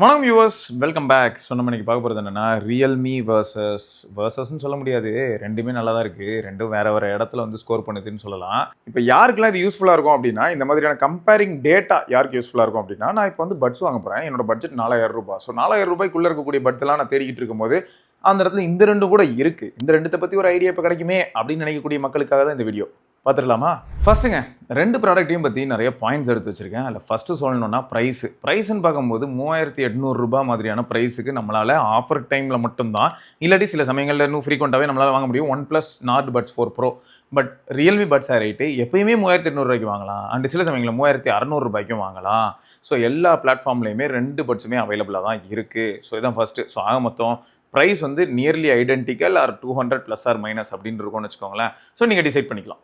வணக்கம் viewers, welcome back. So நம்ம இன்னைக்கு பார்க்க போகிறது என்னன்னா ரியல்மி வர்சஸ்ன்னு சொல்ல முடியாது. ரெண்டுமே நல்லா தான் இருக்குது. ரெண்டும் வேற வேற இடத்துல வந்து ஸ்கோர் பண்ணுதுன்னு சொல்லலாம். இப்போ யாருக்கெல்லாம் இது யூஸ்ஃபுல்லாக இருக்கும் அப்படின்னா, இந்த மாதிரியான கம்பேரிங் டேட்டா யாருக்கு யூஸ்ஃபுல்லாக இருக்கும் அப்படின்னா, நான் இப்போ வந்து பட்ஸ் வாங்க போகிறேன். என்னோட பட்ஜெட் 4000 ரூபாய். ஸோ 4000 ரூபாய்க்குள்ளே இருக்கக்கூடிய பட்ஸ் எல்லாம் நான் தேடிக்கிட்டு இருக்கும்போது அந்த இடத்துல இந்த ரெண்டும் கூட இருக்குது. இந்த ரெண்டுத்தை பற்றி ஒரு ஐடியா இப்போ கிடைக்குமே அப்படின்னு நினைக்கக்கூடிய மக்களுக்காக தான் இந்த வீடியோ. பார்த்துடலாமா? ஃபர்ஸ்ட்டுங்க, ரெண்டு ப்ராடக்ட்டையும் பற்றி நிறைய பாயிண்ட்ஸ் எடுத்து வச்சிருக்கேன். அதில் ஃபஸ்ட்டு சொல்லணும்னா ப்ரைஸ்ன்னு பார்க்கும்போது 3800 ரூபாய் மாதிரியான ப்ரைஸுக்கு நம்மளால் ஆஃபர் டைமில் மட்டும்தான், இல்லாட்டி சில சமயங்களில் இன்னும் ஃப்ரீக்வெண்ட்டாகவே நம்மளால் வாங்க முடியும். OnePlus Nord Buds 4 Pro. But Realme buds rate எப்பயுமே 3800 ரூபாய்க்கு வாங்கலாம், அண்ட் சில சமயங்களில் 3600 ரூபாய்க்கும் வாங்கலாம். ஸோ எல்லா பிளாட்ஃபார்ம்லேயுமே ரெண்டு பட்ஸுமே அவைலபிளாக தான் இருக்குது. ஸோ இதுதான் ஃபஸ்ட்டு. ஸோ ஆக மொத்தம் ப்ரைஸ் வந்து nearly identical or 200 plus or minus அப்படின்னு இருக்கும்னு வச்சுக்கோங்களேன். ஸோ நீங்கள் டிசைட் பண்ணிக்கலாம்.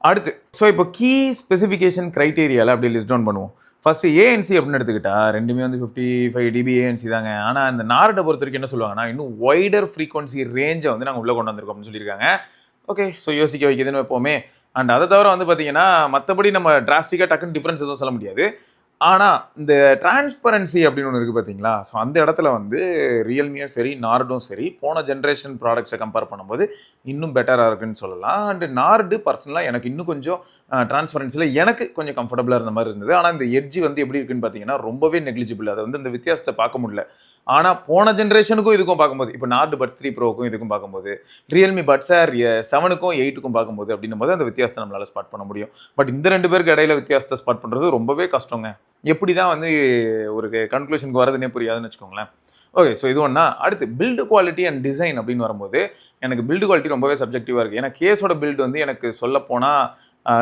அடுத்து, ஸோ இப்போ கீ ஸ்பெசிஃபிகேஷன் க்ரைட்டீரியாவில் அப்படி லிஸ்ட் டவுன் பண்ணுவோம். ஃபஸ்ட்டு ஏஎன்சி அப்படின்னு எடுத்துக்கிட்டா ரெண்டுமே வந்து 55 dB ஏஎன்சி தாங்க. ஆனால் இந்த நார்டை பொறுத்த வரைக்கும் என்ன சொல்லுவாங்கன்னா, இன்னும் வைடர் ஃப்ரீக்வன்சி ரேஞ்சை வந்து நாங்கள் உள்ளே கொண்டு வந்திருக்கோம் அப்படின்னு சொல்லியிருக்காங்க. ஓகே, ஸோ யோசிக்க வைக்கிதுன்னு வைப்போமே. அண்ட் அதை தவிர வந்து பார்த்தீங்கன்னா மற்றபடி நம்ம டிராஸ்டிக்காக டக்குன்னு டிஃப்ரென்ஸ் எதுவும் சொல்ல முடியாது. ஆனால் இந்த டிரான்ஸ்பரன்சி அப்படின்னு ஒன்று இருக்குது பார்த்தீங்களா? ஸோ அந்த இடத்துல வந்து ரியல்மியும் சரி நார்டும் சரி போன ஜென்ரேஷன் ப்ராடக்ட்ஸை கம்பேர் பண்ணும்போது இன்னும் பெட்டராக இருக்குன்னு சொல்லலாம். அண்டு நார்டு பர்சனலாக எனக்கு இன்னும் கொஞ்சம் டிரான்ஸ்பரன்சியில் எனக்கு கொஞ்சம் கம்ஃபர்டபுளாக இருந்த மாதிரி இருந்தது. ஆனால் இந்த எட்ஜி வந்து எப்படி இருக்குன்னு பார்த்தீங்கன்னா ரொம்பவே நெக்லிஜிபிள். அதை வந்து இந்த வித்தியாசத்தை பார்க்க முடியல. ஆனால் போன ஜென்ரேஷனுக்கும் இதுக்கும் பார்க்கும்போது, இப்போ நார்டு பட்ஸ் 3 ப்ரோக்கும் இதுக்கும் பார்க்கும்போது, ரியல்மி பட்ஸ் ஆர் 7க்கும் 8க்கும் பார்க்கும்போது அப்படின்னும் போது அந்த வித்தியாசத்தை நம்மளால் ஸ்பாட் பண்ண முடியும். பட் இந்த ரெண்டு பேருக்கு இடையில வித்தியாசத்தை ஸ்பாட் பண்ணுறது ரொம்பவே கஷ்டங்க. எப்படி தான் வந்து ஒரு கன்க்ளூஷனுக்கு வரதுன்னே புரியாதுன்னு வச்சுக்கோங்களேன். ஓகே, ஸோ இது ஒன்றா. அடுத்து பில்டு குவாலிட்டி அண்ட் டிசைன் அப்படின்னு வரும்போது எனக்கு பில்டு குவாலிட்டி ரொம்பவே சப்ஜெக்டிவாக இருக்குது. ஏன்னா கேஸோட பில்டு வந்து எனக்கு சொல்லப்போனால்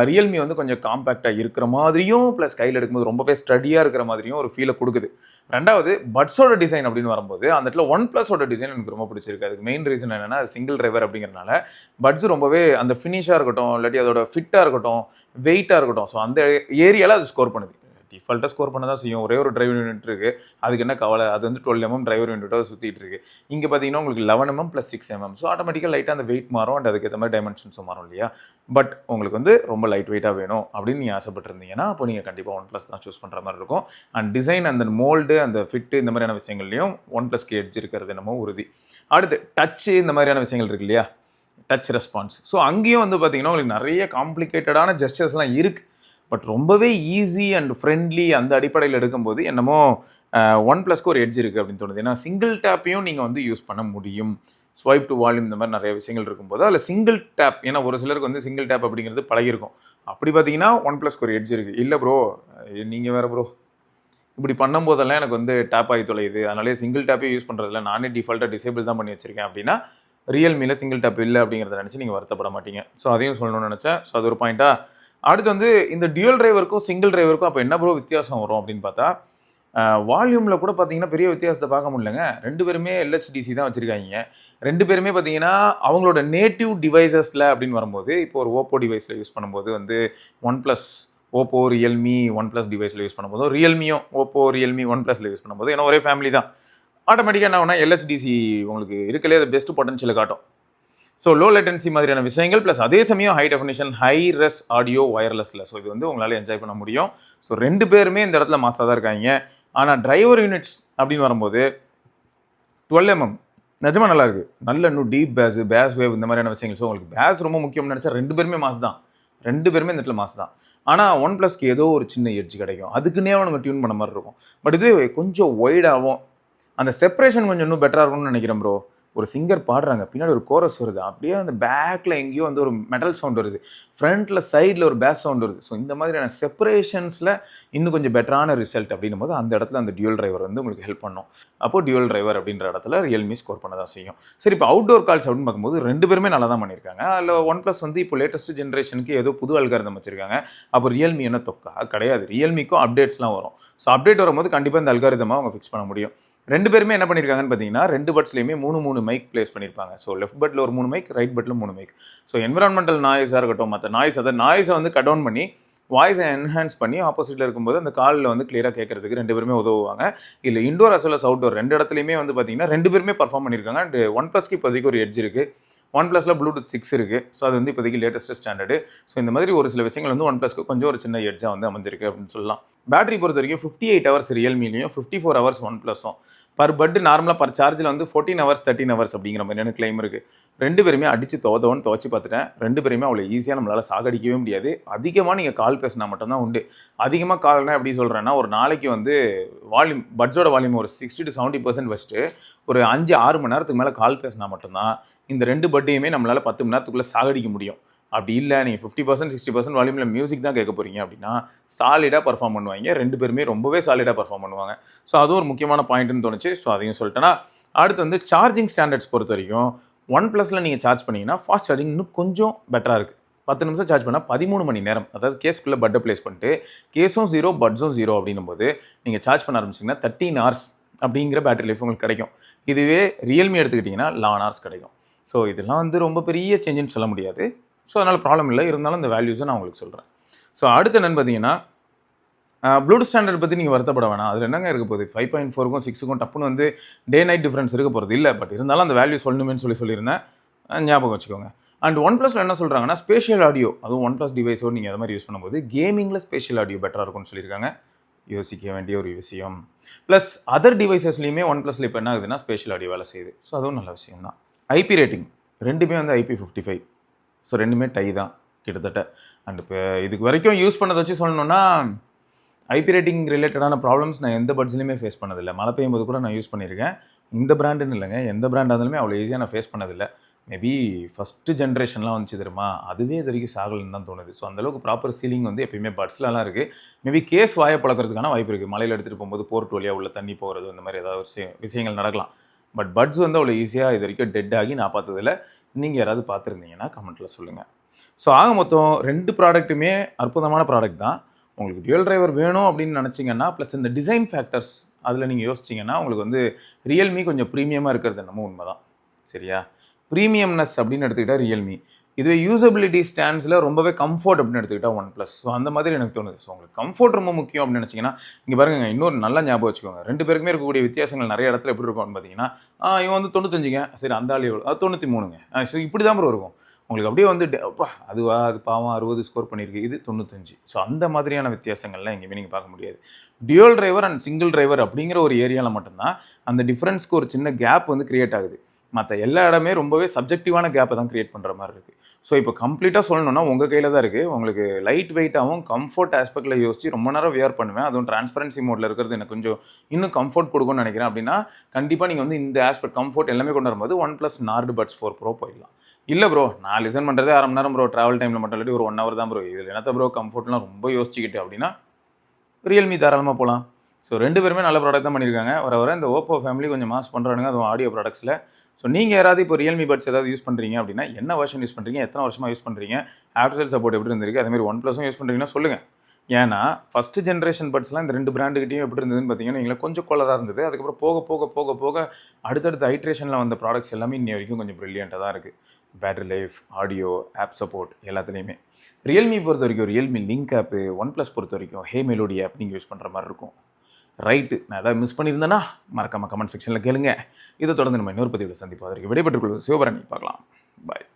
ரியல்மி வந்து கொஞ்சம் காம்பேக்டாக இருக்கிற மாதிரியும் ப்ளஸ் கையில் எடுக்கும்போது ரொம்பவே ஸ்டடியாக இருக்கிற மாதிரியும் ஒரு ஃபீலை கொடுக்குது. ரெண்டாவது பட்ஸோட டிசைன் அப்படின்னு வரும்போது அந்த இடத்துல OnePlusஓட டிசைன் எனக்கு ரொம்ப பிடிச்சிருக்கு. அதுக்கு மெயின் ரீசன் என்னென்னா சிங்கிள் டிரைவர் அப்படிங்கிறனால பட்ஸ் ரொம்பவே அந்த ஃபினிஷாக இருக்கட்டும், இல்லாட்டி அதோட ஃபிட்டாக இருக்கட்டும், வெயிட்டாக இருக்கட்டும், ஸோ அந்த ஏரியாவில் அது ஸ்கோர் பண்ணுது. டிஃபால்ட்டாக ஸ்கோர் பண்ண தான் செய்யும். ஒரே ஒரு டிரைவர் யூனிட் இருக்குது, அதுக்கு என்ன கவலை, அது வந்து 12 mm டிரைவர் யூனிட்டாக சுற்றிட்டு இருக்கு. இங்கே பார்த்தீங்கன்னா உங்களுக்கு 11 mm + 6 mm. ஸோ ஆட்டோமேட்டிக்காக லைட்டாக அந்த வெயிட் மாறும் அண்ட் அதுக்கேற்ற மாதிரி டைமென்ஷன்ஸும் மாறும் இல்லையா? பட் உங்களுக்கு வந்து ரொம்ப லைட் வெயிட்டாக வேணும் அப்படின்னு நீங்கள் ஆசைப்பட்டிருந்தீங்கன்னா அப்போ நீங்கள் கண்டிப்பாக OnePlus தான் சூஸ் பண்ணுற மாதிரி இருக்கும். அண்ட் டிசைன், அந்த மோல்டு, அந்த ஃபிட்டு, இந்த மாதிரியான விஷயங்கள்லையும் OnePlusக்கு எட்ஜ் இருக்கிறது என்னமோ உறுதி. அடுத்து டச்சு, இந்த மாதிரியான விஷயங்கள் இருக்கு இல்லையா, டச் ரெஸ்பான்ஸ். ஸோ அங்கேயும் வந்து பார்த்தீங்கன்னா உங்களுக்கு நிறைய காம்ப்ளிகேட்டடான ஜெஸ்டர்ஸ்லாம் இருக்குது. பட் ரொம்பவே ஈஸி அண்ட் ஃப்ரெண்ட்லி அந்த அடிப்படையில் எடுக்கும்போது என்னமோ OnePlusக்கு ஒரு எட்ஜ் இருக்குது அப்படின்னு தோணுது. ஏன்னா சிங்கிள் டேப்பையும் நீங்கள் வந்து யூஸ் பண்ண முடியும். ஸ்வைப் டு வால்யூம் இந்த மாதிரி நிறைய விஷயங்கள் இருக்கும்போது அதில் சிங்கிள் டேப், ஏன்னா ஒரு சிலருக்கு வந்து சிங்கிள் டேப் அப்படிங்கிறது பழகிருக்கும். அப்படி பார்த்தீங்கன்னா OnePlusக்கு ஒரு எட்ஜ் இருக்குது. இல்லை ப்ரோ, நீங்கள் வேறு ப்ரோ, இப்படி பண்ணும்போதெல்லாம் எனக்கு வந்து டேப் ஆகி தொலையுது, அதனாலே சிங்கிள் டேப்பே யூஸ் பண்ணுறதில்ல, நானே டிஃபால்ட்டாக டிசேபிள் தான் பண்ணி வச்சிருக்கேன் அப்படின்னா ரியல்மியில் சிங்கிள் டேப் இல்லை அப்படிங்கிறத நினச்சி நீங்கள் வருத்தப்பட மாட்டீங்க. ஸோ அதையும் சொல்லணும்னு நினச்சேன். ஸோ அது ஒரு பாயிண்ட்டாக. அடுத்து வந்து இந்த டியூல் டிரைவருக்கும் சிங்கிள் டிரைவருக்கும் அப்போ என்ன ப்ரோ வித்தியாசம் வரும் அப்படின்னு பார்த்தா, வால்யூமில் கூட பார்த்தீங்கன்னா பெரிய வித்தியாசத்தை பார்க்க முடியலங்க. ரெண்டு பேருமே LHDC தான் வச்சுருக்காங்க. ரெண்டு பேருமே பார்த்தீங்கன்னா அவங்களோட நேட்டிவ் டிவைசஸில் அப்படின்னு வரும்போது, இப்போ ஒரு ஓப்போ டிவைஸில் யூஸ் பண்ணும்போது வந்து OnePlus, ஓப்போ, ரியல்மி, OnePlus டிவைஸில் யூஸ் பண்ணும்போது, ரியல்மியும் ஓப்போ, ரியல்மி, OnePlusல யூஸ் பண்ணும்போது, ஏன்னா ஒரே ஃபேமிலி தான், ஆட்டோமேட்டிக்காக என்ன ஆகுனா LHDC உங்களுக்கு இருக்கலே அது பெஸ்ட் பொட்டன்ஷியலை காட்டும். ஸோ லோ லேட்டன்சி மாதிரியான விஷயங்கள் ப்ளஸ் அதே சமயம் ஹை டெஃபினிஷன், ஹை ரெஸ் ஆடியோ வயர்லெஸில். ஸோ இது வந்து உங்களால் என்ஜாய் பண்ண முடியும். ஸோ ரெண்டு பேருமே இந்த இடத்துல மாசாக தான் இருக்காங்க. ஆனால் டிரைவர் யூனிட்ஸ் அப்படின்னு வரும்போது 12 mm நிஜமாக நல்லா இருக்குது. நல்ல இன்னும் டீப் பேஸ் வேவ் இந்த மாதிரியான விஷயங்கள். ஸோ உங்களுக்கு பேஸ் ரொம்ப முக்கியம்னு நினச்சா ரெண்டு பேருமே மாஸ் தான். ரெண்டு பேருமே இந்த இடத்துல மாஸ் தான். ஆனால் OnePlusக்கு ஏதோ ஒரு சின்ன எட்ஜ் கிடைக்கும், அதுக்குன்னே அவனுங்க டியூன் பண்ண மாதிரி இருக்கும். பட் இது கொஞ்சம் ஒய்டாகவும் அந்த செப்பரேஷன் கொஞ்சம் இன்னும் பெட்டராக இருக்கும்னு நினைக்கிறேன் ப்ரோ. ஒரு சிங்கர் பாடுறாங்க, பின்னாடி ஒரு கோரஸ் வருது, அப்படியே அந்த பேக்கில் எங்கேயோ வந்து ஒரு மெட்டல் சவுண்ட் வருது, ஃப்ரண்ட்டில் சைடில் ஒரு பேஸ் சவுண்ட் வருது. ஸோ இந்த மாதிரியான செப்பரேஷன்ஸில் இன்னும் கொஞ்சம் பெட்டரான ரிசல்ட் அப்படின்னும் போது அந்த இடத்துல அந்த டியூல் டிரைவர் வந்து உங்களுக்கு ஹெல்ப் பண்ணும். அப்போது டியூல் டிரைவர் அப்படின்ற இடத்துல ரியல்மி ஸ்கோர் பண்ண தான் செய்யும். சரி, இப்போ அவுட்டோர் கால்ஸ் அப்படின்னு பார்க்கும்போது ரெண்டு பேருமே நல்லா தான் பண்ணியிருக்காங்க. அதில் OnePlus வந்து இப்போ லேட்டஸ்ட் ஜென்ரேஷனுக்கு ஏதோ புது அல்காரிதம் வச்சிருக்காங்க. அப்போ ரியல்மி என்ன தொக்கா கிடையாது. ரியல்மிக்கும் அப்டேட்ஸ்லாம் வரும். ஸோ அப்டேட் வரும்போது கண்டிப்பாக இந்த அல்காரிதமாக அவங்க ஃபிக்ஸ் பண்ண முடியும். ரெண்டு பேருமே என்ன பண்ணியிருக்காங்கன்னு பார்த்தீங்கன்னா ரெண்டு பட்ஸ்லையுமே 3 மைக் பிளேஸ் பண்ணியிருப்பாங்க. ஸோ லெஃப்ட் பட்டில் ஒரு 3 மைக், ரைட் பட்டில் 3 மைக். ஸோ என்விரான்மெண்டல் நாய்ஸாக இருக்கட்டும், மற்ற நாய்ஸை வந்து கட் டவுன் பண்ணி வாய்ஸை என்ஹான்ஸ் பண்ணி ஆப்போசிட்டில் இருக்கும்போது அந்த காலில் வந்து கிளியராக கேட்கறதுக்கு ரெண்டு பேருமே உதவுவாங்க. இல்லை indoor as well as outdoor ரெண்டு இடத்துலையுமே வந்து பார்த்தீங்கன்னா ரெண்டு பேருமே பர்ஃபார்ம் பண்ணியிருக்காங்க. அண்ட் OnePlusக்கு இப்போதைக்கு ஒரு எட்ஜ் இருக்குது. ஒன் ப்ளஸில் ப்ளூடூத் 6 இருக்குது. ஸோ அது வந்து இப்போதைக்கு லேட்டஸ்ட் ஸ்டாண்டர்டு. ஸோ இந்த மாதிரி ஒரு சில விஷயங்கள் வந்து ஒன் ப்ளஸ்க்கு கொஞ்சம் ஒரு சின்ன எட்ஜாக வந்து அமைஞ்சிருக்கு அப்படின்னு சொல்லலாம். பேட்டரி பொறுத்த வரைக்கும் 58 ஹவர்ஸ் ரியல்மிலையும் 54 ஹவர்ஸ் ஒன் ப்ளஸும். பர் பட் நார்மலாக பர் சார்ஜில் வந்து 14 ஹவர்ஸ் 13 ஹவர்ஸ் அப்படிங்கிற மாதிரியான கிளைம் இருக்குது. ரெண்டு பேருமே அடித்து துவச்சி பார்த்துட்டேன். ரெண்டு பேருமே அவ்வளோ ஈஸியாக நம்மளால் சாகடிக்கவே முடியாது. அதிகமாக நீங்கள் கால் பேசினா மட்டும்தான் உண்டு. அதிகமாக கால்னா எப்படி சொல்கிறேன்னா, ஒரு நாளைக்கு வந்து வால்யூம் பட்ஸோட வால்யூம் ஒரு 60 to 70% வச்சுட்டு ஒரு 5-6 மணி நேரத்துக்கு மேலே கால் பேசினா மட்டும்தான் இந்த ரெண்டு பட்டையுமே நம்மளால் 10 மணி நேரத்துக்குள்ளே சாகடிக்க முடியும். அப்படி இல்லை நீங்கள் 50% 60% வால்யூமில் மியூசிக் தான் கேட்க போகிறீங்க அப்படின்னா சாலிடாக பர்ஃபார்ம் பண்ணுவாங்க. ரெண்டு பேருமே ரொம்பவே சாலிடாக பர்ஃபார்ம் பண்ணுவாங்க. ஸோ அதுவும் ஒரு முக்கியமான பாயிண்ட்னு தோணுச்சு. ஸோ அதையும் சொல்லிட்டேன்னா, அடுத்து வந்து சார்ஜிங் ஸ்டாண்டர்ட்ஸ் பொறுத்த வரைக்கும் ஒன் ப்ளஸில் நீங்கள் சார்ஜ் பண்ணிங்கன்னா ஃபாஸ்ட் சார்ஜிங் இன்னும் கொஞ்சம் பெட்டராக இருக்குது. 10 நிமிஷம் சார்ஜ் பண்ணால் 13 மணி நேரம், அதாவது கேஸ்க்குள்ளே பட்டை ப்ளேஸ் பண்ணிட்டு கேஸும் 0 பட்ஸும் 0 அப்படின்னும் போது நீங்கள் சார்ஜ் பண்ண ஆரம்பிச்சிங்கன்னா 13 ஹவர்ஸ் அப்படிங்கிற பேட்டரி லைஃப் உங்களுக்கு கிடைக்கும். இதுவே ரியல்மி எடுத்துக்கிட்டிங்கன்னா 11 ஹவர்ஸ் கிடைக்கும். ஸோ இதெல்லாம் வந்து ரொம்ப பெரிய சேஞ்சுன்னு சொல்ல முடியாது. ஸோ அதனால் ப்ராப்ளம் இல்லை. இருந்தாலும் இந்த வேல்யூஸை நான் உங்களுக்கு சொல்கிறேன். ஸோ அடுத்து என்னென்னு பார்த்தீங்கன்னா, ப்ளூடூத் ஸ்டாண்டர்ட் பற்றி நீங்கள் வருத்தப்பட வேணாம். அதில் என்னங்க இருக்க போகுது, 5.4க்கும் 6க்கும் டப்புன்னு வந்து டே நைட் டிஃப்ரென்ஸ் இருக்க போகிறது இல்லை. பட் இருந்தாலும் அந்த வேல்யூ சொல்லணுமேனு சொல்லியிருந்தேன். ஞாபகம் வச்சுக்கோங்க. அண்ட் ஒன் ப்ளஸில் என்ன சொல்கிறாங்கன்னா, ஸ்பேஷியல் ஆடியோ, அதுவும் ஒன் ப்ளஸ் டிவைஸோடு நீங்கள் அது மாதிரி யூஸ் பண்ணும்போது கேமிங்கில் ஸ்பேஷியல் ஆடியோ பெட்டராக இருக்கும்னு சொல்லியிருக்காங்க. யோசிக்க வேண்டிய ஒரு விஷயம். ப்ளஸ் அதர் டிவைசஸ்லையுமே ஒன் ப்ளஸில் இப்போ என்ன ஆகுதுன்னா ஸ்பேஷியல் ஆடியோ வேலை செய்யுது. ஸோ அதுவும் நல்ல விஷயம் தான். ஐபி ரேட்டிங் ரெண்டுமே வந்து IP55. ஸோ ரெண்டுமே டை தான் கிட்டத்தட்ட. அண்ட் இப்போ இதுக்கு வரைக்கும் யூஸ் பண்ணதை வச்சு சொல்லணுன்னா, ஐபி ரேட்டிங் ரிலேட்டடான ப்ராப்ளம்ஸ் நான் எந்த பட்ஸ்லையுமே ஃபேஸ் பண்ணதில்லை. மழை பெய்யும் போது கூட நான் யூஸ் பண்ணியிருக்கேன். இந்த பிராண்டுன்னு இல்லைங்க, எந்த பிராண்டாக இருந்தாலுமே அவ்வளோ ஈஸியாக நான் ஃபேஸ் பண்ணதில்லை. மேபி ஃபஸ்ட்டு ஜென்ரேஷன்லாம் வந்துச்சு தெரியுமா, அதுவே இது வரைக்கும் சாகலன்னு தான் தோணுது. ஸோ அந்தளவுக்கு ப்ராப்பர் சீலிங் வந்து எப்பயுமே பட்ஸ்லலாம் இருக்குது. மேபி கேஸ் வாயை பழக்கிறதுக்கான வாய்ப்பு இருக்குது. மலையில் எடுத்துகிட்டு போகும்போது போர்ட் வழியாக உள்ள தண்ணி போகிறது, இந்த மாதிரி ஏதாவது விஷயங்கள் நடக்கலாம். பட் பட்ஸ் வந்து அவ்வளோ ஈஸியாக இது வரைக்கும் டெட் ஆகி நான் பார்த்ததில்ல. நீங்கள் யாராவது பார்த்துருந்தீங்கன்னா கமெண்ட்டில் சொல்லுங்கள். ஸோ ஆக மொத்தம் ரெண்டு ப்ராடக்ட்டுமே அற்புதமான ப்ராடக்ட் தான். உங்களுக்கு டியூயல் டிரைவர் வேணும் அப்படின்னு நினச்சிங்கன்னா, ப்ளஸ் இந்த டிசைன் ஃபேக்டர்ஸ் அதில் நீங்கள் யோசிச்சிங்கன்னா உங்களுக்கு வந்து ரியல்மி கொஞ்சம் ப்ரீமியமாக இருக்கிறது என்னமோ உண்மை தான். சரியா? ப்ரீமியம்னஸ் அப்படின்னு எடுத்துக்கிட்டால் ரியல்மி, இதுவே யூசபிலிட்டி ஸ்டாண்ட்ஸில் ரொம்பவே கம்ஃபர்ட் அப்படின்னு எடுத்துக்கிட்டால் ஒன் ப்ளஸ். ஸோ அந்த மாதிரி எனக்கு தோணுது. ஸோ உங்களுக்கு கம்ஃபர்ட் ரொம்ப முக்கியம் அப்படின்னு நினச்சிங்கன்னா, இங்கே பாருங்க, இன்னொரு நல்லா ஞாபகம் வச்சுக்கோங்க. ரெண்டு பேருக்குமே இருக்கக்கூடிய வித்தியாசங்கள் நிறைய இடத்துல எப்படி இருக்கும்னு பார்த்தீங்கன்னா, இவன் வந்து 95ங்க, சரி அந்த ஆள் எவ்வளோ, அது 93ங்க. ஸோ இப்படி தான் ப்ரோ இருக்கும். உங்களுக்கு அப்படியே வந்து அப்பா அதுவா அது பாவம் 60 ஸ்கோர் பண்ணியிருக்கு, இது 95. ஸோ அந்த மாதிரியான வித்தியாசங்கள்லாம் எங்கேயுமே நீங்கள் பார்க்க முடியாது. Dual driver and single driver அப்படிங்கிற ஒரு ஏரியாவில் மட்டும்தான் அந்த டிஃப்ரென்ஸ்க்கு ஒரு சின்ன கேப் வந்து கிரியேட் ஆகுது. மற்ற எல்லா இடமே ரொம்பவே சப்ஜெக்டிவான கேப்பை தான் கிரியேட் பண்ணுற மாதிரி இருக்குது. ஸோ இப்போ கம்ப்ளீட்டாக சொல்லணும்னா உங்கள் கையில் தான் இருக்குது. உங்களுக்கு லைட் வெயிட்டாகவும் கம்ஃபர்ட் ஆஸ்பெக்டில் யோசிச்சு ரொம்ப நேரம் வியர் பண்ணுவேன், அதுவும் டிரான்ஸ்பரன்சி மோடில் இருக்கிறது எனக்கு கொஞ்சம் இன்னும் கம்ஃபர்ட் கொடுக்கும்னு நினைக்கிறேன் அப்படின்னா, கண்டிப்பாக நீங்கள் வந்து இந்த ஆஸ்பெக்ட் கம்ஃபர்ட் எல்லாமே கொண்டு வரும்போது OnePlus Nord Buds 4 Pro போயிடலாம். இல்லை ப்ரோ, நான் லிசன் பண்ணுறதே அரை மணி நேரம் ப்ரோ, ட்ராவல் டைமில் மட்டும் இல்லாட்டி ஒரு 1 ஹவர் தான் ப்ரோ, இதில் என்னத்த ப்ரோ கம்ஃபர்ட்லாம் ரொம்ப யோசிச்சுக்கிட்டு அப்படின்னா ரியல்மி தாராளமாக போகலாம். ஸோ ரெண்டு பேருமே நல்ல ப்ராடக்ட் தான் பண்ணியிருக்காங்க. வர இந்த ஓப்போ ஃபேமிலி கொஞ்சம் மாஸ் பண்ணுறானுங்க, அதுவும் ஆடியோ ப்ராடக்ட்ஸில். ஸோ நீங்கள் யாராவது இப்போ ரியல்மி பட்ஸ் ஏதாவது யூஸ் பண்ணுறீங்க அப்படின்னா, என்ன வெர்ஷன் யூஸ் பண்ணுறீங்க, எத்தனை வருஷமாக யூஸ் பண்ணுறீங்க, ஆஃப்டர் சேல் சப்போர்ட் எப்படி இருந்திருக்கு, அதேமாதிரி ஒன் ப்ளஸும் யூஸ் பண்ணுறீங்கன்னா சொல்லுங்கள். ஏன்னா ஃபஸ்ட்டு ஜென்ரேஷன் பட்ஸ்லாம் இந்த ரெண்டு பிராண்டுக்கிட்டையும் எப்படி இருந்ததுன்னு பார்த்தீங்கன்னா, எங்களுக்கு கொஞ்சம் கோலராக இருந்தது. அதுக்கப்புறம் போக போக போக போக அடுத்தடுத்த ஐட்ரேஷனில் வந்த ப்ராடக்ட்ஸ் எல்லாமே இன்னி வரைக்கும் கொஞ்சம் ப்ரில்லியண்ட்டாக தான் இருக்குது. Battery life, audio, app support எல்லாத்துலேயுமே. ரியல்மி பொறுத்த வரைக்கும் Realme Link app, OnePlus பொறுத்த வரைக்கும் ஹே மெலோடி ஆப் நீங்கள் யூஸ் பண்ணுற மாதிரி இருக்கும். ரைட்டு, நான் ஏதாவது மிஸ் பண்ணியிருந்தேன்னா மறக்காமல் கமெண்ட் செக்ஷனில் கேளுங்க. இதை தொடர்ந்து நம்ம இன்னொரு பதிவில் சந்திப்போம். அதற்கு விடைபெற்றுக் கொள்வது சிவபரணி. பார்க்கலாம். பாய்.